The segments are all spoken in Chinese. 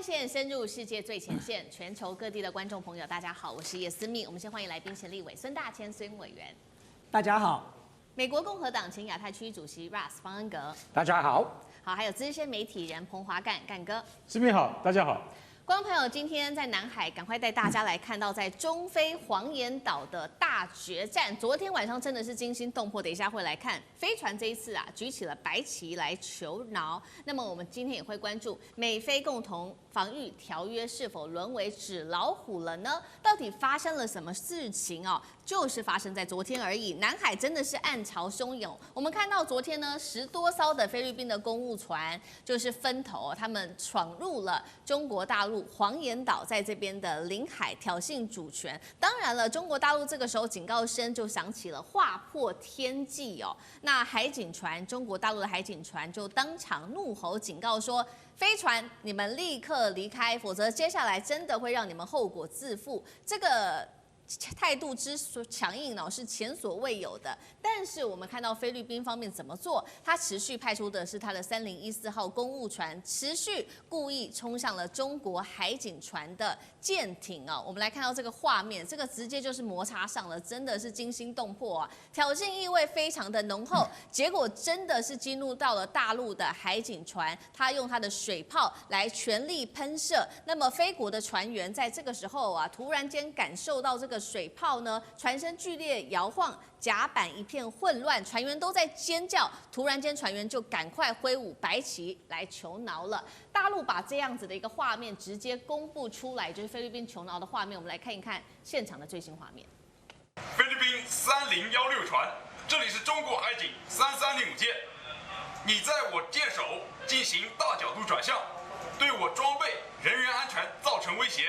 线深入世界最前线，全球各地的观众朋友，大家好，我是叶思密。我们先欢迎来宾前立委孙大千孙委员。大家好。美国共和党前亚太区主席 Russ 方恩格。大家好。好，还有资深媒体人彭华干哥。思密好，大家好。观众朋友，今天在南海，赶快带大家来看到在中非黄岩岛的大决战。昨天晚上真的是惊心动魄，等一下会来看飞船这一次举起了白旗来求饶。那么我们今天也会关注美非共同防御条约是否沦为纸老虎了呢？到底发生了什么事情就是发生在昨天而已。南海真的是暗潮汹涌。我们看到昨天呢，10多艘的菲律宾的公务船就是分头，他们闯入了中国大陆黄岩岛，在这边的领海挑衅主权。当然了，中国大陆这个时候警告声就响起了，划破天际那海警船，中国大陆的海警船就当场怒吼警告说，飞船你们立刻离开，否则接下来真的会让你们后果自负。这个态度之强硬是前所未有的。但是我们看到菲律宾方面怎么做，他持续派出的是他的3014号公务船，持续故意冲向了中国海警船的舰艇我们来看到这个画面，这个直接就是摩擦上了，真的是惊心动魄挑衅意味非常的浓厚。结果真的是激怒到了大陆的海警船，他用他的水炮来全力喷射。那么菲国的船员在这个时候突然间感受到这个水炮呢，船身剧烈摇晃，甲板一片混乱，船员都在尖叫。突然间，船员就赶快挥舞白旗来求饶了。大陆把这样子的一个画面直接公布出来，就是菲律宾求饶的画面。我们来看一看现场的最新画面。菲律宾3016船，这里是中国海警3305舰，你在我舰首进行大角度转向，对我装备、人员安全造成威胁。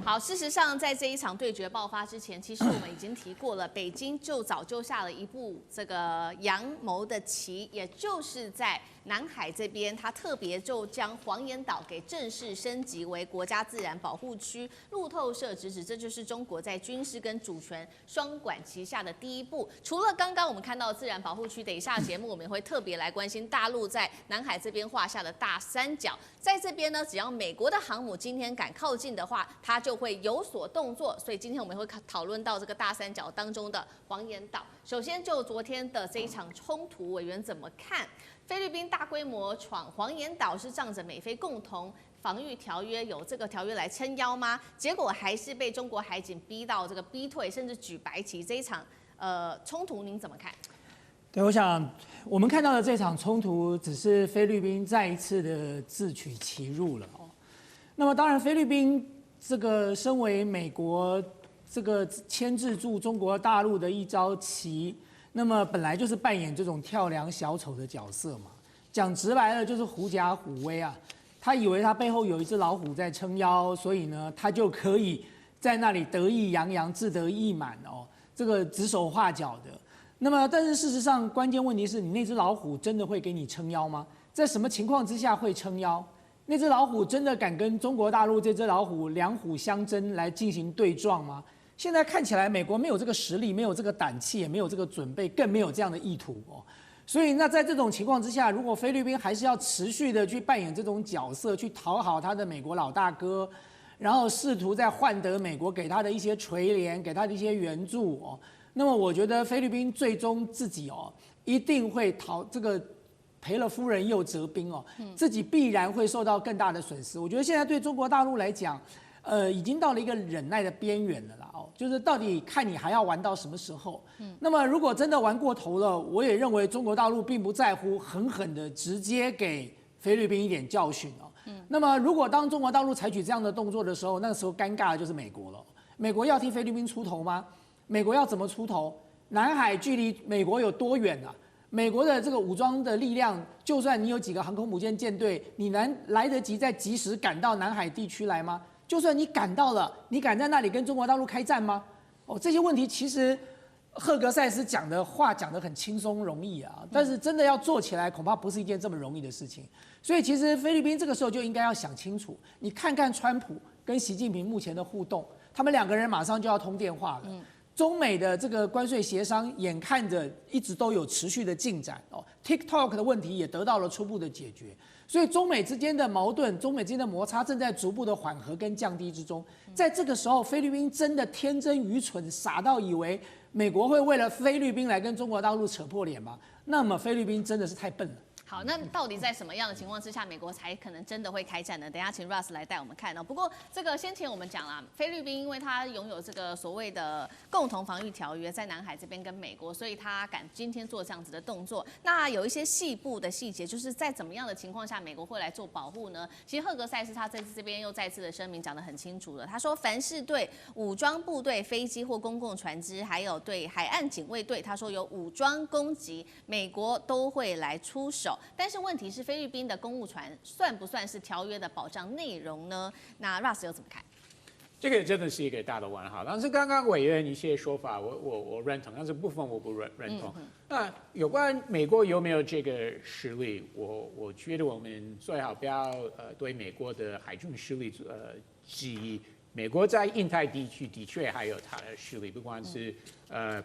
好，事实上，在这一场对决爆发之前，其实我们已经提过了，北京就早就下了一步这个阳谋的棋，也就是在南海这边，它特别就将黄岩岛给正式升级为国家自然保护区。路透社直指，这就是中国在军事跟主权双管齐下的第一步。除了刚刚我们看到自然保护区，等一下节目我们也会特别来关心大陆在南海这边画下的大三角。在这边呢，只要美国的航母今天敢靠近的话，它就会有所动作。所以今天我们会讨论到这个大三角当中的黄岩岛。首先就昨天的这一场冲突，委员怎么看？菲律宾大规模闯黄岩岛是仗着美菲共同防御条约，有这个条约来撑腰吗？结果还是被中国海警逼到这个逼退，甚至举白旗。这一场冲突您怎么看？对，我想我们看到的这场冲突只是菲律宾再一次的自取其辱了那么当然，菲律宾这个身为美国这个牵制住中国大陆的一招棋，那么本来就是扮演这种跳梁小丑的角色嘛。讲直白了就是狐假虎威他以为他背后有一只老虎在撑腰，所以呢，他就可以在那里得意洋洋、志得意满这个指手画脚的。那么，但是事实上，关键问题是你那只老虎真的会给你撑腰吗？在什么情况之下会撑腰？那只老虎真的敢跟中国大陆这只老虎两虎相争来进行对撞吗？现在看起来，美国没有这个实力，没有这个胆气，也没有这个准备，更没有这样的意图所以，那在这种情况之下，如果菲律宾还是要持续的去扮演这种角色，去讨好他的美国老大哥，然后试图在换得美国给他的一些垂怜，给他的一些援助那么我觉得菲律宾最终自己一定会这个赔了夫人又折兵自己必然会受到更大的损失。我觉得现在对中国大陆来讲，已经到了一个忍耐的边缘了啦就是到底看你还要玩到什么时候。那么如果真的玩过头了，我也认为中国大陆并不在乎，狠狠的直接给菲律宾一点教训那么如果当中国大陆采取这样的动作的时候，那个时候尴尬的就是美国了。美国要替菲律宾出头吗？美国要怎么出头？南海距离美国有多远美国的这个武装的力量，就算你有几个航空母舰舰队，你来得及在及时赶到南海地区来吗？就算你赶到了，你敢在那里跟中国大陆开战吗？这些问题其实赫格塞斯讲的话讲得很轻松容易但是真的要做起来，恐怕不是一件这么容易的事情。所以其实菲律宾这个时候就应该要想清楚，你看看川普跟习近平目前的互动，他们两个人马上就要通电话了。中美的这个关税协商眼看着一直都有持续的进展哦 ，TikTok 的问题也得到了初步的解决，所以中美之间的矛盾、中美之间的摩擦正在逐步的缓和跟降低之中。在这个时候，菲律宾真的天真愚蠢，傻到以为美国会为了菲律宾来跟中国大陆扯破脸吗？那么菲律宾真的是太笨了。好，那到底在什么样的情况之下，美国才可能真的会开战呢？等一下请 Russ 来带我们看哦。不过这个先前我们讲啦，菲律宾因为它拥有这个所谓的共同防御条约，在南海这边跟美国，所以他敢今天做这样子的动作。那有一些细部的细节，就是在怎么样的情况下，美国会来做保护呢？其实赫格塞斯他这边又再次的声明讲得很清楚了，他说凡是对武装部队、飞机或公共船只，还有对海岸警卫队，他说有武装攻击，美国都会来出手。但是问题是，菲律宾的公务船算不算是条约的保障内容呢？那 Russ 又怎么看？这个真的是一个大的问号。但是刚刚委员一些说法，我认同，但是部分我不认同。那有关美国有没有这个实力，我觉得我们最好不要对美国的海军实力质疑。美国在印太地区的确还有它的实力，不管是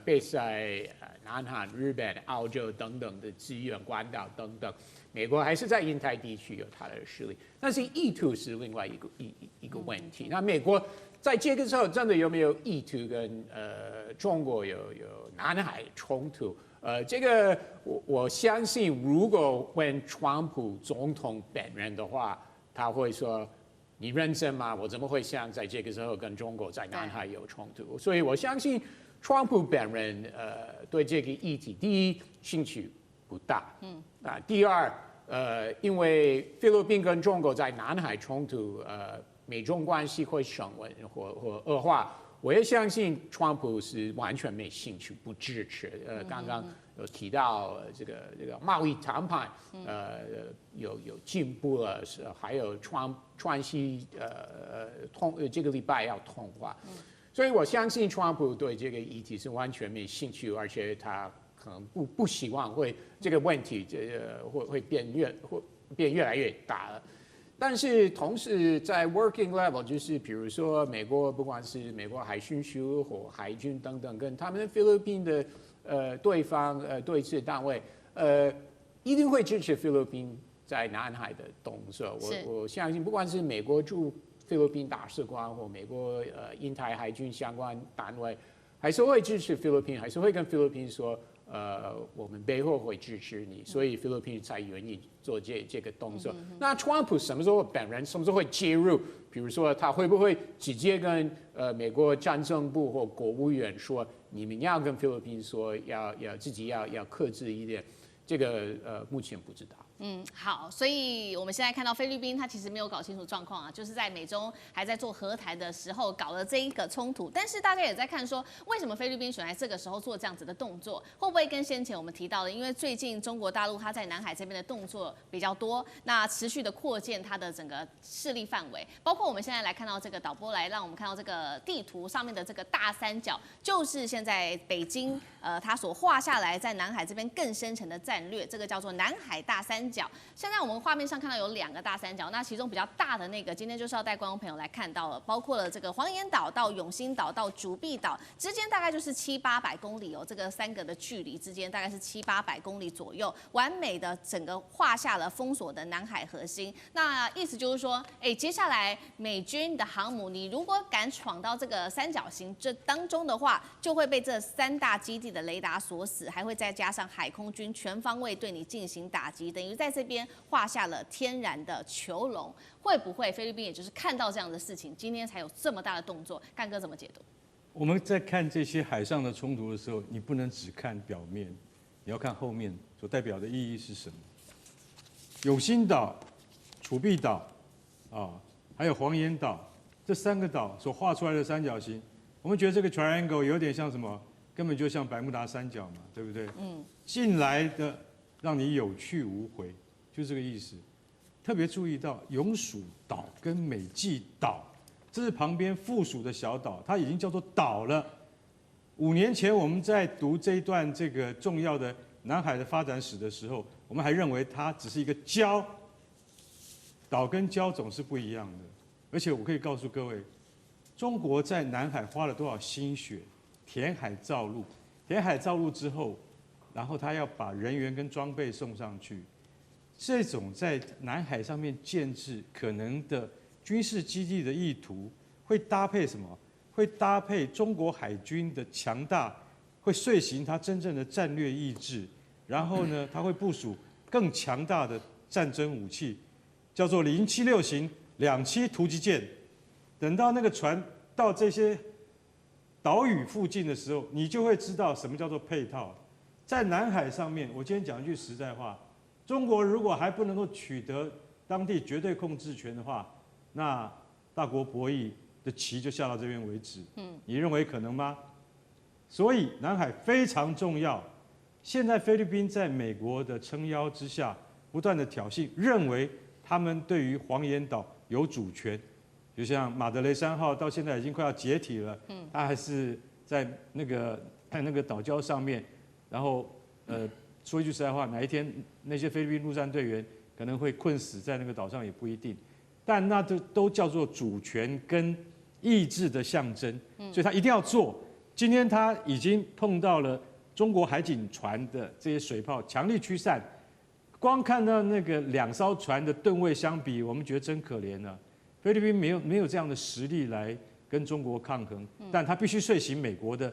备在南韩、日本、澳洲等等的资源管道等等，美国还是在印太地区有它的实力。但是意图是另外一个问题。那美国在这个时候真的有没有意图跟中国有南海冲突？这个我相信，如果问川普总统本人的话，他会说。你认真吗？我怎么会想在这个时候跟中国在南海有冲突？所以我相信，川普本人对这个议题，第一兴趣不大，第二因为菲律宾跟中国在南海冲突，美中关系会升温或恶化。我也相信川普是完全没兴趣，不支持。刚刚有提到这个贸易谈判，有进步了，还有川西这个礼拜要通话，所以我相信川普对这个议题是完全没兴趣，而且他可能不希望这个问题会变越来越大了。但是同时在 working level， 就是比如说美国，不管是美国海巡署或海军等等，跟他们菲律宾的对峙单位，一定会支持菲律宾在南海的动作。我相信，不管是美国驻菲律宾大使馆或美国印太海军相关单位，还是会支持菲律宾，还是会跟菲律宾说。我们背后会支持你，所以菲律宾才愿意做这个动作。那川普什么时候本人什么时候会介入？比如说他会不会直接跟美国战争部或国务院说，你们要跟菲律宾说要自己要克制一点？这个目前不知道。好，所以我们现在看到菲律宾，他其实没有搞清楚状况啊，就是在美中还在做和谈的时候搞了这一个冲突。但是大家也在看说，为什么菲律宾选在这个时候做这样子的动作，会不会跟先前我们提到的，因为最近中国大陆它在南海这边的动作比较多，那持续的扩建它的整个势力范围，包括我们现在来看到这个导播来让我们看到这个地图上面的这个大三角，就是现在北京它所画下来在南海这边更深层的战略，这个叫做南海大三角。现在我们画面上看到有2个大三角，那其中比较大的那个，今天就是要带观众朋友来看到了，包括了这个黄岩岛到永兴岛到竹碧岛之间大概就是700-800公里哦，这个3个的距离之间大概是700-800公里左右，完美的整个画下了封锁的南海核心。那意思就是说，接下来美军的航母，你如果敢闯到这个三角形这当中的话，就会被这3大基地的雷达锁死，还会再加上海空军全方位对你进行打击，等于在这边画下了天然的囚笼。会不会菲律宾也就是看到这样的事情，今天才有这么大的动作？干哥怎么解读？我们在看这些海上的冲突的时候，你不能只看表面，你要看后面所代表的意义是什么。永兴岛、楚碧岛还有黄岩岛这3个岛所画出来的三角形，我们觉得这个 triangle 有点像什么？根本就像百慕达三角嘛，对不对？进来的让你有去无回，就这个意思。特别注意到永暑岛跟美济岛，这是旁边附属的小岛，它已经叫做岛了。5年前我们在读这一段这个重要的南海的发展史的时候，我们还认为它只是一个礁，岛跟礁总是不一样的。而且我可以告诉各位，中国在南海花了多少心血，填海造陆，填海造陆之后，然后他要把人员跟装备送上去。这种在南海上面建制可能的军事基地的意图，会搭配什么？会搭配中国海军的强大，会遂行它真正的战略意志。然后呢，它会部署更强大的战争武器，叫做076型2栖突击舰。等到那个船到这些岛屿附近的时候，你就会知道什么叫做配套。在南海上面，我今天讲一句实在话。中国如果还不能够取得当地绝对控制权的话，那大国博弈的棋就下到这边为止。你认为可能吗？所以南海非常重要。现在菲律宾在美国的撑腰之下，不断的挑衅，认为他们对于黄岩岛有主权。就像马德雷3号到现在已经快要解体了，它还是在那个岛礁上面，然后说一句实在话，哪一天那些菲律宾陆战队员可能会困死在那个岛上也不一定，但那都叫做主权跟意志的象征，所以他一定要做。今天他已经碰到了中国海警船的这些水炮强力驱散，光看到那个2艘船的吨位相比，我们觉得真可怜啊。菲律宾没有这样的实力来跟中国抗衡，但他必须遂行美国的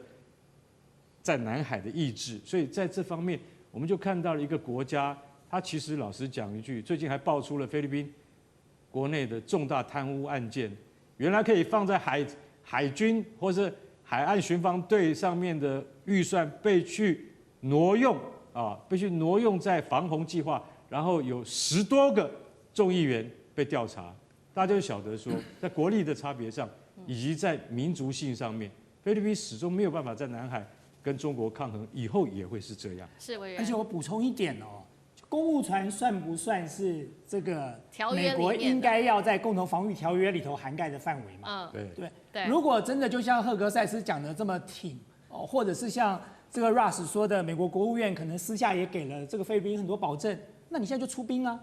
在南海的意志，所以在这方面。我们就看到了一个国家，它其实老实讲一句，最近还爆出了菲律宾国内的重大贪污案件，原来可以放在海军或是海岸巡防队上面的预算被去挪用在防洪计划，然后有10多个众议员被调查，大家就晓得说，在国力的差别上，以及在民族性上面，菲律宾始终没有办法在南海。跟中国抗衡，以后也会是这样。是委员。而且我补充一点哦，公务船算不算是这个美国应该要在共同防御条约里头涵盖的范围嘛？对。如果真的就像赫格塞斯讲的这么挺哦，或者是像这个 Russ 说的，美国国务院可能私下也给了这个菲律宾很多保证，那你现在就出兵啊？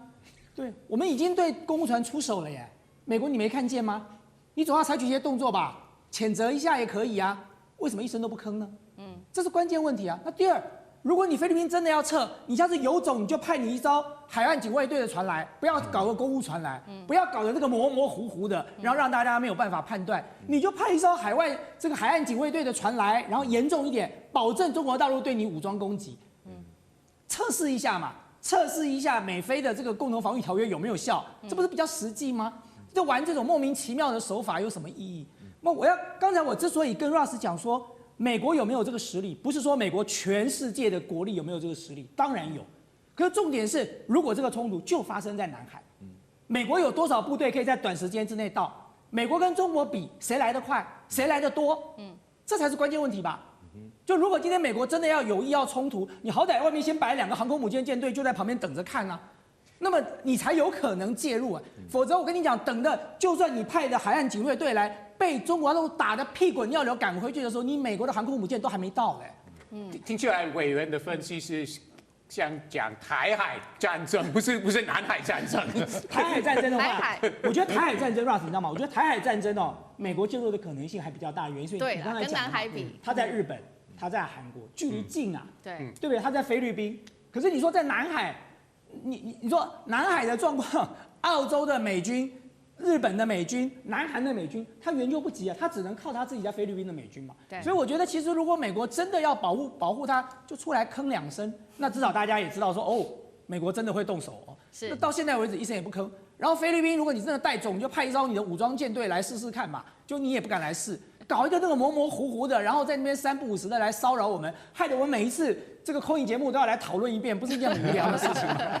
对，我们已经对公务船出手了耶。美国你没看见吗？你总要采取一些动作吧，谴责一下也可以啊。为什么一声都不吭呢？这是关键问题啊。那第二，如果你菲律宾真的要撤，你下次有种你就派你一艘海岸警卫队的船来，不要搞个公务船来，不要搞得这个模模糊糊的，然后让大家没有办法判断。你就派一艘海岸警卫队的船来，然后严重一点，保证中国大陆对你武装攻击。测试一下嘛，测试一下美菲的这个共同防御条约有没有效，这不是比较实际吗？就玩这种莫名其妙的手法有什么意义？那刚才我之所以跟 Russ 讲说，美国有没有这个实力，不是说美国全世界的国力有没有这个实力，当然有。可是重点是，如果这个冲突就发生在南海，美国有多少部队可以在短时间之内到？美国跟中国比，谁来得快，谁来得多？这才是关键问题吧。就如果今天美国真的要有意要冲突，你好歹外面先摆2个航空母舰舰队，就在旁边等着看啊。那么你才有可能介入啊，否则我跟你讲，等的就算你派的海岸警卫队来，被中国大陆打得屁滚尿流赶回去的时候，你美国的航空母舰都还没到嘞。听起来委员的分析是像讲台海战争，不是南海战争。台海战争的话，我觉得台海战争 Russ 你知道吗？我觉得台海战争哦，美国介入的可能性还比较大，原因是你刚才讲的，跟南海比，他在日本，他在韩国，距离近啊，对不对？他在菲律宾，可是你说在南海。你说南海的状况，澳洲的美军、日本的美军、南韩的美军，他援救不及啊，他只能靠他自己在菲律宾的美军嘛。所以我觉得，其实如果美国真的要保护他，就出来吭2声，那至少大家也知道说，哦，美国真的会动手哦。那到现在为止一声也不吭。然后菲律宾，如果你真的带种，你就派一艘你的武装舰队来试试看嘛，就你也不敢来试。搞一个那个模模糊糊的，然后在那边3不5时的来骚扰我们，害得我们每一次这个call-in节目都要来讨论一遍，不是一件很无聊的事情吗？